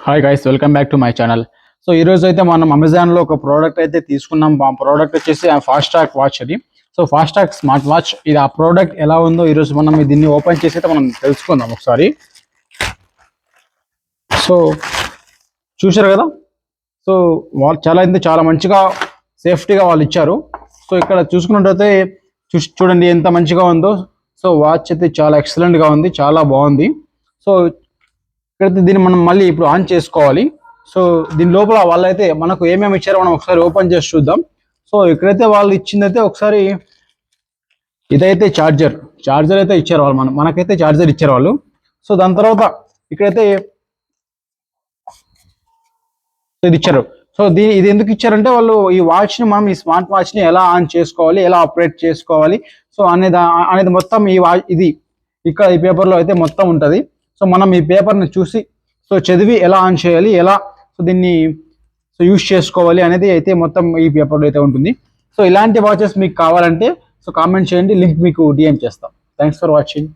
Hi guys, welcome back to my channel. So ఈ రోజు అయితే మనం అమెజాన్లో ఒక ప్రోడక్ట్ అయితే తీసుకున్నాం. ఆ ప్రోడక్ట్ వచ్చేసి ఫాస్ట్ ట్రాక్ వాచ్ అది. So fast track smart watch ఇది. ఆ ప్రోడక్ట్ ఎలా ఉందో ఈరోజు మనం దీన్ని ఓపెన్ చేసి అయితే మనం తెలుసుకుందాం ఒకసారి. సో చూశారు కదా. సో వాళ్ళు చాలా మంచిగా సేఫ్టీగా వాళ్ళు ఇచ్చారు. సో ఇక్కడ చూసుకున్నట్టయితే చూడండి ఎంత మంచిగా ఉందో. సో వాచ్ అయితే చాలా ఎక్సలెంట్గా ఉంది, చాలా బాగుంది. సో ఇక్కడైతే దీన్ని మనం మళ్ళీ ఇప్పుడు ఆన్ చేసుకోవాలి. సో దీని లోపల వాళ్ళైతే మనకు ఏమేమి ఇచ్చారో మనం ఒకసారి ఓపెన్ చేసి చూద్దాం. సో ఇక్కడైతే వాళ్ళు ఇచ్చిందైతే ఒకసారి ఇదైతే చార్జర్ అయితే ఇచ్చారు వాళ్ళు. మనకైతే చార్జర్ ఇచ్చారు వాళ్ళు. సో దాని తర్వాత ఇక్కడైతే ఇది ఇచ్చారు. సో ఇది ఎందుకు ఇచ్చారంటే వాళ్ళు ఈ వాచ్ని మనం ఈ స్మార్ట్ వాచ్ని ఎలా ఆన్ చేసుకోవాలి, ఎలా ఆపరేట్ చేసుకోవాలి, సో అనేది మొత్తం ఇది ఇక్కడ ఈ పేపర్లో అయితే మొత్తం ఉంటుంది. సో మనం ఈ పేపర్ని చూసి సో చదివి ఎలా ఆన్ చేయాలి, ఎలా సో దీన్ని యూజ్ చేసుకోవాలి అనేది అయితే మొత్తం ఈ పేపర్లో అయితే ఉంటుంది. సో ఇలాంటి వాచెస్ మీకు కావాలంటే సో కామెంట్ చేయండి, లింక్ మీకు డిఎం చేస్తాం. Thanks for watching.